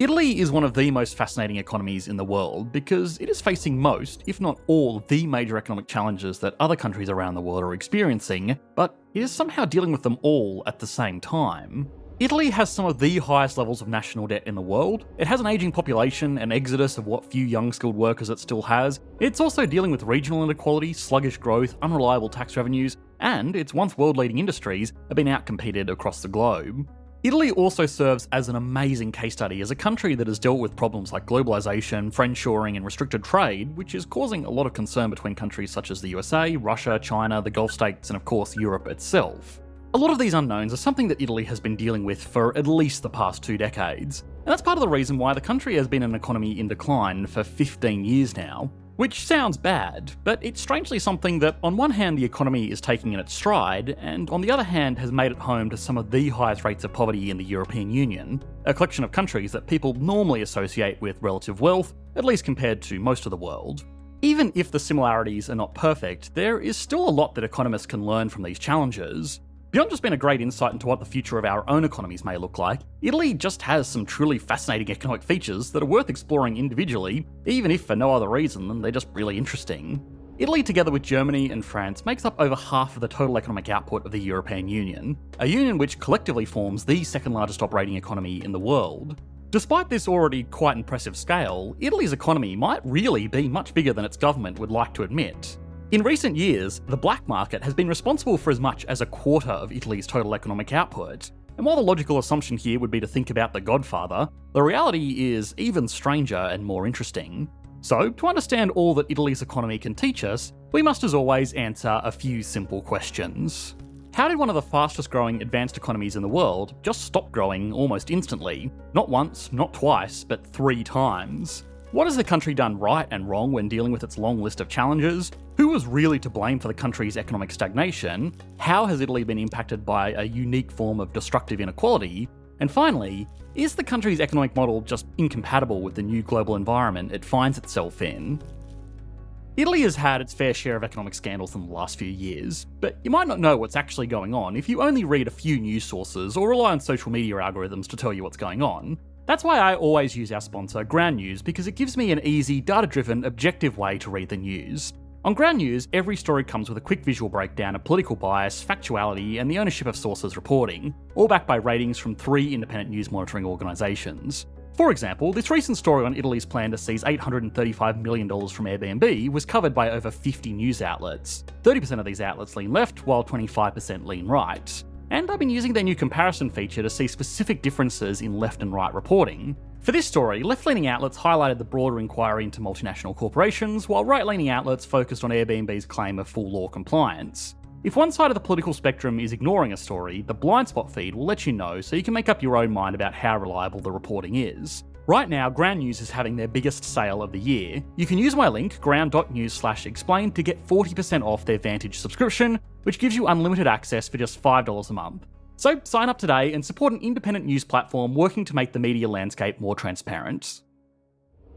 Italy is one of the most fascinating economies in the world because it is facing most, if not all, the major economic challenges that other countries around the world are experiencing, but it is somehow dealing with them all at the same time. Italy has some of the highest levels of national debt in the world. It has an aging population, an exodus of what few young skilled workers it still has. It's also dealing with regional inequality, sluggish growth, unreliable tax revenues, and its once world-leading industries have been outcompeted across the globe. Italy also serves as an amazing case study as a country that has dealt with problems like globalisation, friendshoring and restricted trade, which is causing a lot of concern between countries such as the USA, Russia, China, the Gulf states and of course Europe itself. A lot of these unknowns are something that Italy has been dealing with for at least the past 2 decades, and that's part of the reason why the country has been an economy in decline for 15 years now. Which sounds bad, but it's strangely something that on one hand the economy is taking in its stride, and on the other hand has made it home to some of the highest rates of poverty in the European Union, a collection of countries that people normally associate with relative wealth, at least compared to most of the world. Even if the similarities are not perfect, there is still a lot that economists can learn from these challenges. Beyond just being a great insight into what the future of our own economies may look like, Italy just has some truly fascinating economic features that are worth exploring individually, even if for no other reason than they're just really interesting. Italy, together with Germany and France, makes up over half of the total economic output of the European Union, a union which collectively forms the second largest operating economy in the world. Despite this already quite impressive scale, Italy's economy might really be much bigger than its government would like to admit. In recent years, the black market has been responsible for as much as a quarter of Italy's total economic output. And while the logical assumption here would be to think about the Godfather, the reality is even stranger and more interesting. So, to understand all that Italy's economy can teach us, we must as always answer a few simple questions. How did one of the fastest growing advanced economies in the world just stop growing almost instantly? Not once, not twice, but 3 times. What has the country done right and wrong when dealing with its long list of challenges? Who was really to blame for the country's economic stagnation? How has Italy been impacted by a unique form of destructive inequality? And finally, is the country's economic model just incompatible with the new global environment it finds itself in? Italy has had its fair share of economic scandals in the last few years, but you might not know what's actually going on if you only read a few news sources or rely on social media algorithms to tell you what's going on. That's why I always use our sponsor, Ground News, because it gives me an easy, data-driven, objective way to read the news. On Ground News, every story comes with a quick visual breakdown of political bias, factuality, and the ownership of sources reporting, all backed by ratings from 3 independent news monitoring organisations. For example, this recent story on Italy's plan to seize $835 million from Airbnb was covered by over 50 news outlets. 30% of these outlets lean left, while 25% lean right. And I've been using their new comparison feature to see specific differences in left and right reporting. For this story, left-leaning outlets highlighted the broader inquiry into multinational corporations, while right-leaning outlets focused on Airbnb's claim of full law compliance. If one side of the political spectrum is ignoring a story, the blind spot feed will let you know so you can make up your own mind about how reliable the reporting is. Right now, Ground News is having their biggest sale of the year. You can use my link, ground.news/explain, to get 40% off their Vantage subscription, which gives you unlimited access for just $5 a month. So sign up today and support an independent news platform working to make the media landscape more transparent.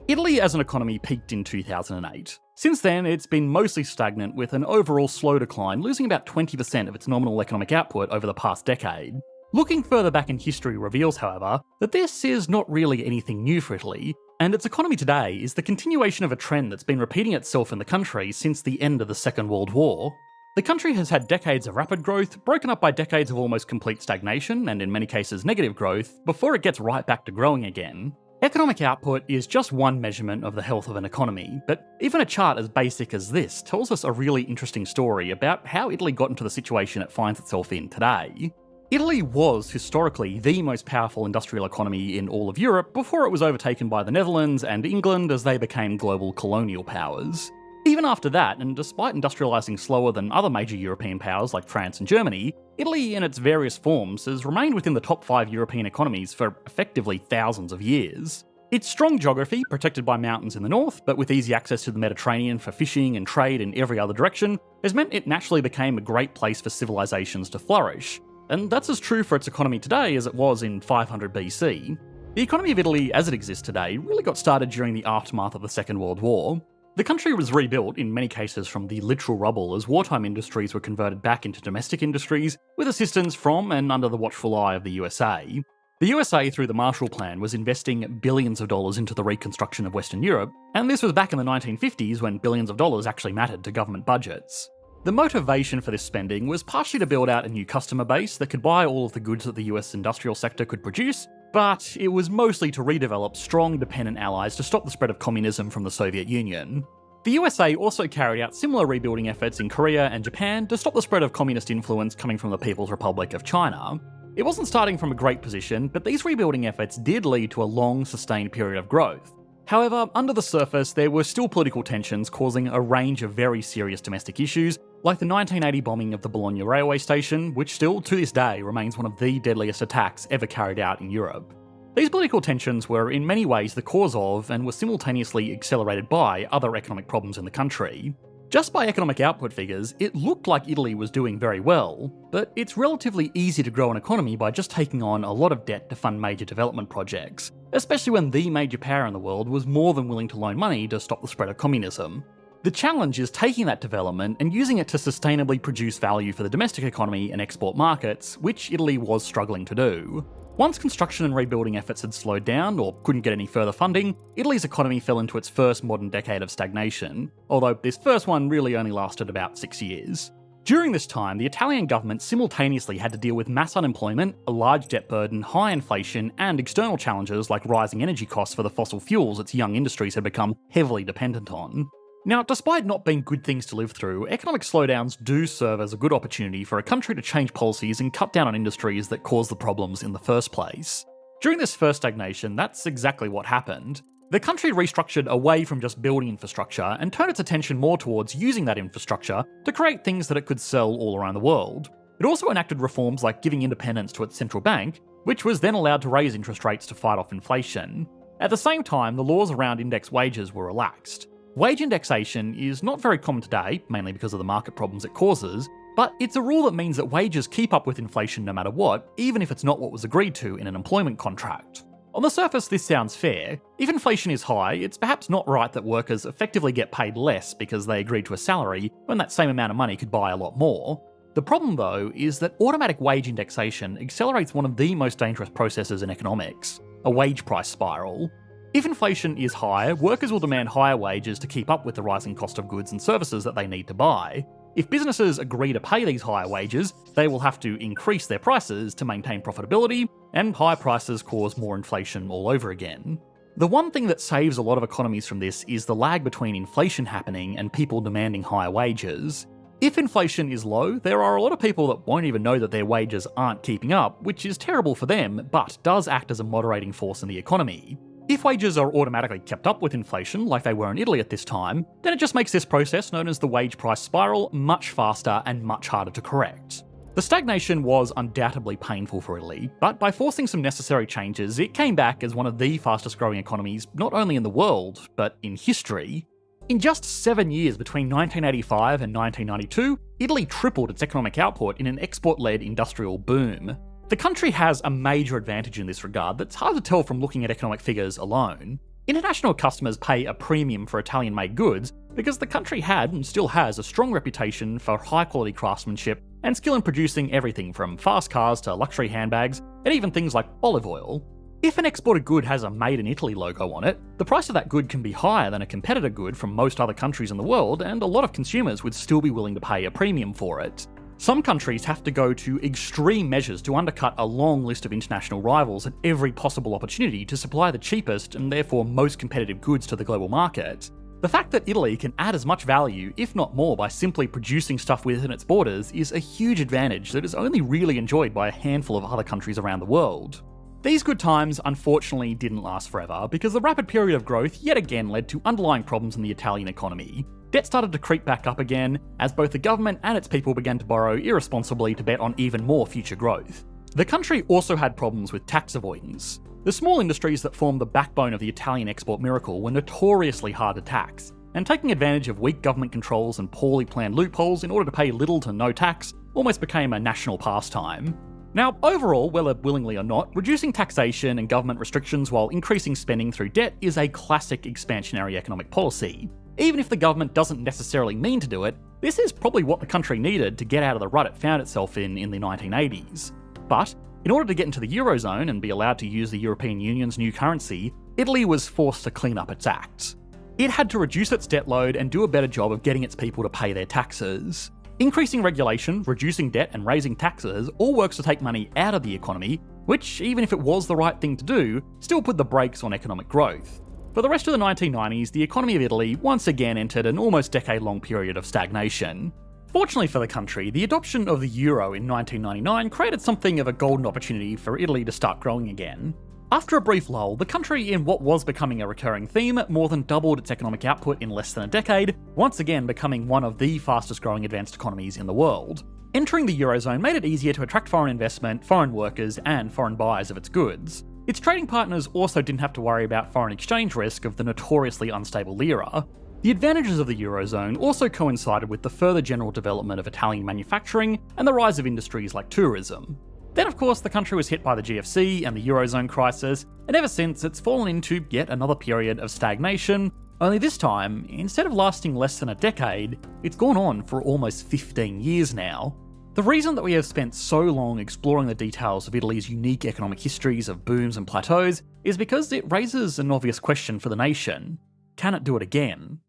Italy as an economy peaked in 2008. Since then, it's been mostly stagnant with an overall slow decline, losing about 20% of its nominal economic output over the past decade. Looking further back in history reveals, however, that this is not really anything new for Italy, and its economy today is the continuation of a trend that's been repeating itself in the country since the end of the Second World War. The country has had decades of rapid growth, broken up by decades of almost complete stagnation, and in many cases negative growth, before it gets right back to growing again. Economic output is just one measurement of the health of an economy, but even a chart as basic as this tells us a really interesting story about how Italy got into the situation it finds itself in today. Italy was historically the most powerful industrial economy in all of Europe before it was overtaken by the Netherlands and England as they became global colonial powers. Even after that, and despite industrialising slower than other major European powers like France and Germany, Italy in its various forms has remained within the top 5 European economies for effectively thousands of years. Its strong geography, protected by mountains in the north, but with easy access to the Mediterranean for fishing and trade in every other direction, has meant it naturally became a great place for civilisations to flourish. And that's as true for its economy today as it was in 500 BC. The economy of Italy as it exists today really got started during the aftermath of the Second World War. The country was rebuilt, in many cases from the literal rubble, as wartime industries were converted back into domestic industries, with assistance from and under the watchful eye of the USA. The USA, through the Marshall Plan, was investing billions of dollars into the reconstruction of Western Europe, and this was back in the 1950s when billions of dollars actually mattered to government budgets. The motivation for this spending was partially to build out a new customer base that could buy all of the goods that the US industrial sector could produce, but it was mostly to redevelop strong dependent allies to stop the spread of communism from the Soviet Union. The USA also carried out similar rebuilding efforts in Korea and Japan to stop the spread of communist influence coming from the People's Republic of China. It wasn't starting from a great position, but these rebuilding efforts did lead to a long, sustained period of growth. However, under the surface, there were still political tensions causing a range of very serious domestic issues, like the 1980 bombing of the Bologna railway station, which still to this day remains one of the deadliest attacks ever carried out in Europe. These political tensions were in many ways the cause of, and were simultaneously accelerated by, other economic problems in the country. Just by economic output figures, it looked like Italy was doing very well, but it's relatively easy to grow an economy by just taking on a lot of debt to fund major development projects, especially when the major power in the world was more than willing to loan money to stop the spread of communism. The challenge is taking that development and using it to sustainably produce value for the domestic economy and export markets, which Italy was struggling to do. Once construction and rebuilding efforts had slowed down or couldn't get any further funding, Italy's economy fell into its first modern decade of stagnation, although this first one really only lasted about 6 years. During this time, the Italian government simultaneously had to deal with mass unemployment, a large debt burden, high inflation, and external challenges like rising energy costs for the fossil fuels its young industries had become heavily dependent on. Now, despite not being good things to live through, economic slowdowns do serve as a good opportunity for a country to change policies and cut down on industries that cause the problems in the first place. During this first stagnation, that's exactly what happened. The country restructured away from just building infrastructure and turned its attention more towards using that infrastructure to create things that it could sell all around the world. It also enacted reforms like giving independence to its central bank, which was then allowed to raise interest rates to fight off inflation. At the same time, the laws around index wages were relaxed. Wage indexation is not very common today, mainly because of the market problems it causes, but it's a rule that means that wages keep up with inflation no matter what, even if it's not what was agreed to in an employment contract. On the surface, this sounds fair. If inflation is high, it's perhaps not right that workers effectively get paid less because they agreed to a salary when that same amount of money could buy a lot more. The problem, though, is that automatic wage indexation accelerates one of the most dangerous processes in economics, a wage price spiral. If inflation is high, workers will demand higher wages to keep up with the rising cost of goods and services that they need to buy. If businesses agree to pay these higher wages, they will have to increase their prices to maintain profitability, and high prices cause more inflation all over again. The one thing that saves a lot of economies from this is the lag between inflation happening and people demanding higher wages. If inflation is low, there are a lot of people that won't even know that their wages aren't keeping up, which is terrible for them, but does act as a moderating force in the economy. If wages are automatically kept up with inflation, like they were in Italy at this time, then it just makes this process, known as the wage price spiral, much faster and much harder to correct. The stagnation was undoubtedly painful for Italy, but by forcing some necessary changes, it came back as one of the fastest growing economies not only in the world, but in history. In just 7 years between 1985 and 1992, Italy tripled its economic output in an export-led industrial boom. The country has a major advantage in this regard that's hard to tell from looking at economic figures alone. International customers pay a premium for Italian-made goods because the country had and still has a strong reputation for high-quality craftsmanship and skill in producing everything from fast cars to luxury handbags, and even things like olive oil. If an exported good has a Made in Italy logo on it, the price of that good can be higher than a competitor good from most other countries in the world, and a lot of consumers would still be willing to pay a premium for it. Some countries have to go to extreme measures to undercut a long list of international rivals at every possible opportunity to supply the cheapest and therefore most competitive goods to the global market. The fact that Italy can add as much value, if not more, by simply producing stuff within its borders is a huge advantage that is only really enjoyed by a handful of other countries around the world. These good times unfortunately didn't last forever, because the rapid period of growth yet again led to underlying problems in the Italian economy. Debt started to creep back up again, as both the government and its people began to borrow irresponsibly to bet on even more future growth. The country also had problems with tax avoidance. The small industries that formed the backbone of the Italian export miracle were notoriously hard to tax, and taking advantage of weak government controls and poorly planned loopholes in order to pay little to no tax almost became a national pastime. Now, overall, whether willingly or not, reducing taxation and government restrictions while increasing spending through debt is a classic expansionary economic policy. Even if the government doesn't necessarily mean to do it, this is probably what the country needed to get out of the rut it found itself in the 1980s. But In order to get into the Eurozone and be allowed to use the European Union's new currency, Italy was forced to clean up its act. It had to reduce its debt load and do a better job of getting its people to pay their taxes. Increasing regulation, reducing debt, and raising taxes all works to take money out of the economy, which, even if it was the right thing to do, still put the brakes on economic growth. For the rest of the 1990s, the economy of Italy once again entered an almost decade-long period of stagnation. Fortunately for the country, the adoption of the euro in 1999 created something of a golden opportunity for Italy to start growing again. After a brief lull, the country, in what was becoming a recurring theme, more than doubled its economic output in less than a decade, once again becoming one of the fastest growing advanced economies in the world. Entering the Eurozone made it easier to attract foreign investment, foreign workers, and foreign buyers of its goods. Its trading partners also didn't have to worry about foreign exchange risk of the notoriously unstable lira. The advantages of the Eurozone also coincided with the further general development of Italian manufacturing and the rise of industries like tourism. Then, of course, the country was hit by the GFC and the Eurozone crisis, and ever since it's fallen into yet another period of stagnation, only this time, instead of lasting less than a decade, it's gone on for almost 15 years now. The reason that we have spent so long exploring the details of Italy's unique economic histories of booms and plateaus is because it raises an obvious question for the nation. Can it do it again?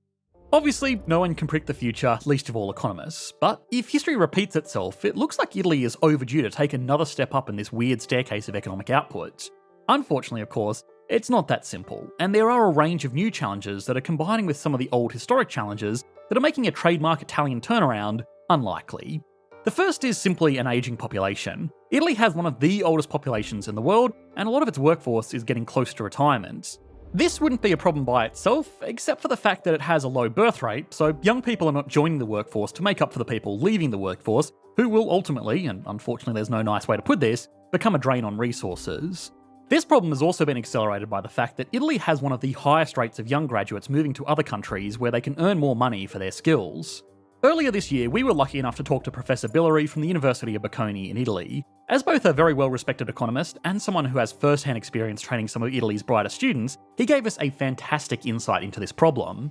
Obviously, no one can predict the future, least of all economists, but if history repeats itself, it looks like Italy is overdue to take another step up in this weird staircase of economic output. Unfortunately, of course, it's not that simple, and there are a range of new challenges that are combining with some of the old historic challenges that are making a trademark Italian turnaround unlikely. The first is simply an ageing population. Italy has one of the oldest populations in the world, and a lot of its workforce is getting close to retirement. This wouldn't be a problem by itself, except for the fact that it has a low birth rate, so young people are not joining the workforce to make up for the people leaving the workforce, who will ultimately, and unfortunately there's no nice way to put this, become a drain on resources. This problem has also been accelerated by the fact that Italy has one of the highest rates of young graduates moving to other countries where they can earn more money for their skills. Earlier this year, we were lucky enough to talk to Professor Billari from the University of Bocconi in Italy. As both a very well-respected economist and someone who has first-hand experience training some of Italy's brighter students, he gave us a fantastic insight into this problem.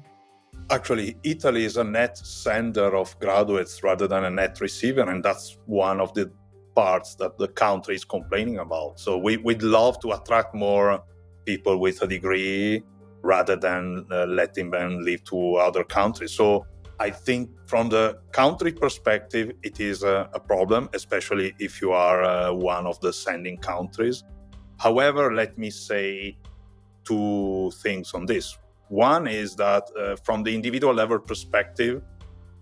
Actually, Italy is a net sender of graduates rather than a net receiver, and that's one of the parts that the country is complaining about. So we'd love to attract more people with a degree rather than letting them leave to other countries. So I think from the country perspective, it is a problem, especially if you are one of the sending countries. However, let me say two things on this. One is that from the individual level perspective,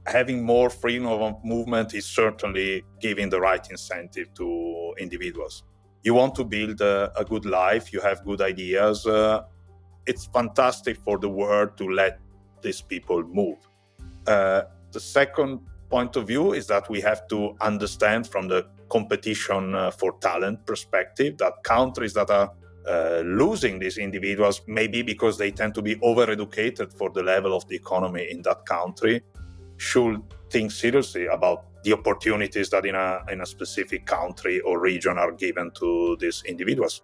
having more freedom of movement is certainly giving the right incentive to individuals. You want to build a good life, you have good ideas. It's fantastic for the world to let these people move. The second point of view is that we have to understand from the competition for talent perspective that countries that are losing these individuals, maybe because they tend to be over-educated for the level of the economy in that country, should think seriously about the opportunities that in a specific country or region are given to these individuals.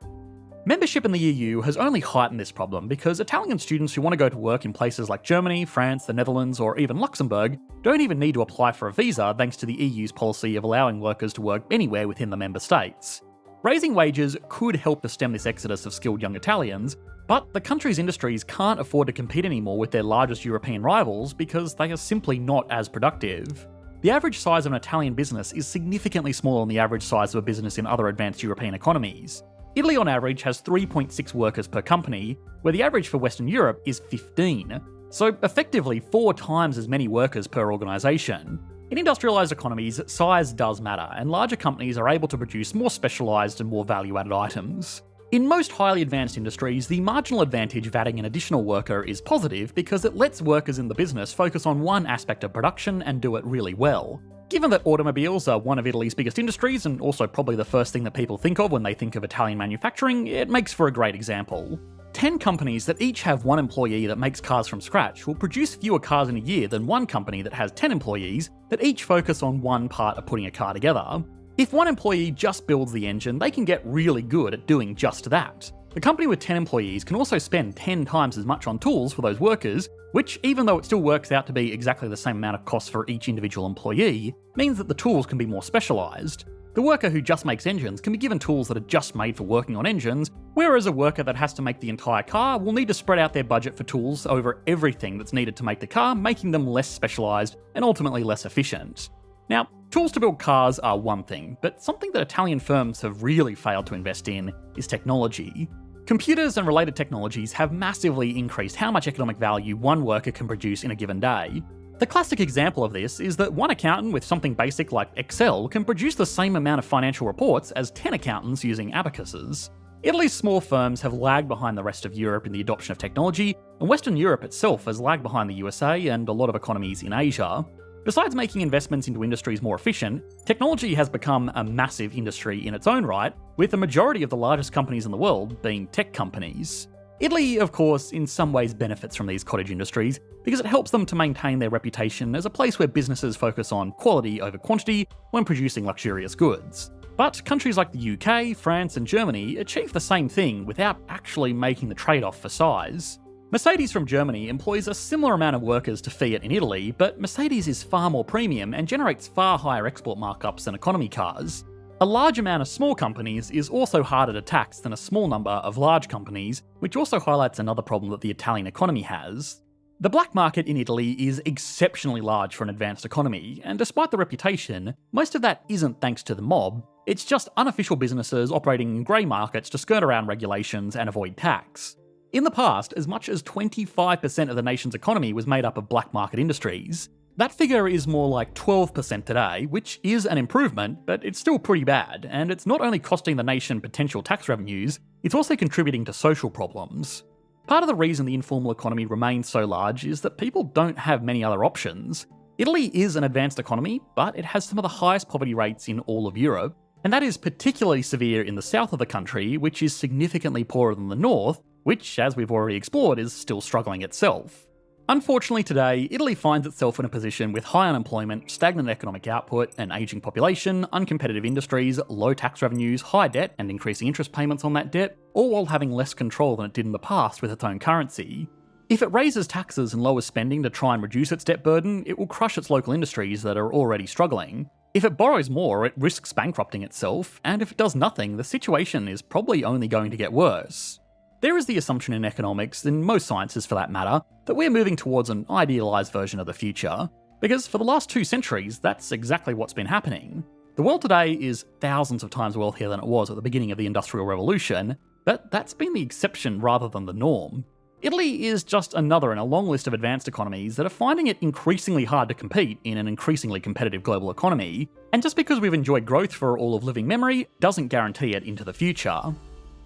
Membership in the EU has only heightened this problem because Italian students who want to go to work in places like Germany, France, the Netherlands, or even Luxembourg don't even need to apply for a visa thanks to the EU's policy of allowing workers to work anywhere within the member states. Raising wages could help to stem this exodus of skilled young Italians, but the country's industries can't afford to compete anymore with their largest European rivals because they are simply not as productive. The average size of an Italian business is significantly smaller than the average size of a business in other advanced European economies. Italy on average has 3.6 workers per company, where the average for Western Europe is 15, so effectively 4 times as many workers per organisation. In industrialised economies, size does matter, and larger companies are able to produce more specialised and more value-added items. In most highly advanced industries, the marginal advantage of adding an additional worker is positive because it lets workers in the business focus on one aspect of production and do it really well. Given that automobiles are one of Italy's biggest industries, and also probably the first thing that people think of when they think of Italian manufacturing, it makes for a great example. 10 companies that each have one employee that makes cars from scratch will produce fewer cars in a year than one company that has 10 employees that each focus on one part of putting a car together. If one employee just builds the engine, they can get really good at doing just that. The company with 10 employees can also spend 10 times as much on tools for those workers, which, even though it still works out to be exactly the same amount of cost for each individual employee, means that the tools can be more specialised. The worker who just makes engines can be given tools that are just made for working on engines, whereas a worker that has to make the entire car will need to spread out their budget for tools over everything that's needed to make the car, making them less specialised and ultimately less efficient. Now, tools to build cars are one thing, but something that Italian firms have really failed to invest in is technology. Computers and related technologies have massively increased how much economic value one worker can produce in a given day. The classic example of this is that one accountant with something basic like Excel can produce the same amount of financial reports as 10 accountants using abacuses. Italy's small firms have lagged behind the rest of Europe in the adoption of technology, and Western Europe itself has lagged behind the USA and a lot of economies in Asia. Besides making investments into industries more efficient, technology has become a massive industry in its own right, with the majority of the largest companies in the world being tech companies. Italy, of course, in some ways benefits from these cottage industries because it helps them to maintain their reputation as a place where businesses focus on quality over quantity when producing luxurious goods. But countries like the UK, France, and Germany achieve the same thing without actually making the trade-off for size. Mercedes from Germany employs a similar amount of workers to Fiat in Italy, but Mercedes is far more premium and generates far higher export markups than economy cars. A large amount of small companies is also harder to tax than a small number of large companies, which also highlights another problem that the Italian economy has. The black market in Italy is exceptionally large for an advanced economy, and despite the reputation, most of that isn't thanks to the mob, it's just unofficial businesses operating in grey markets to skirt around regulations and avoid tax. In the past, as much as 25% of the nation's economy was made up of black market industries. That figure is more like 12% today, which is an improvement, but it's still pretty bad, and it's not only costing the nation potential tax revenues, it's also contributing to social problems. Part of the reason the informal economy remains so large is that people don't have many other options. Italy is an advanced economy, but it has some of the highest poverty rates in all of Europe, and that is particularly severe in the south of the country, which is significantly poorer than the north, which, as we've already explored, is still struggling itself. Unfortunately today, Italy finds itself in a position with high unemployment, stagnant economic output, an ageing population, uncompetitive industries, low tax revenues, high debt and increasing interest payments on that debt, all while having less control than it did in the past with its own currency. If it raises taxes and lowers spending to try and reduce its debt burden, it will crush its local industries that are already struggling. If it borrows more, it risks bankrupting itself, and if it does nothing, the situation is probably only going to get worse. There is the assumption in economics, and most sciences for that matter, that we're moving towards an idealised version of the future, because for the last 2 centuries, that's exactly what's been happening. The world today is thousands of times wealthier than it was at the beginning of the Industrial Revolution, but that's been the exception rather than the norm. Italy is just another in a long list of advanced economies that are finding it increasingly hard to compete in an increasingly competitive global economy, and just because we've enjoyed growth for all of living memory doesn't guarantee it into the future.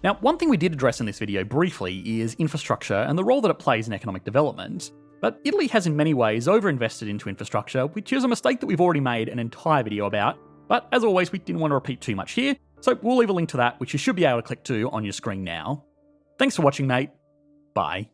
Now, one thing we did address in this video briefly is infrastructure and the role that it plays in economic development. But Italy has in many ways overinvested into infrastructure, which is a mistake that we've already made an entire video about. But as always, we didn't want to repeat too much here, so we'll leave a link to that, which you should be able to click to on your screen now. Thanks for watching, mate. Bye.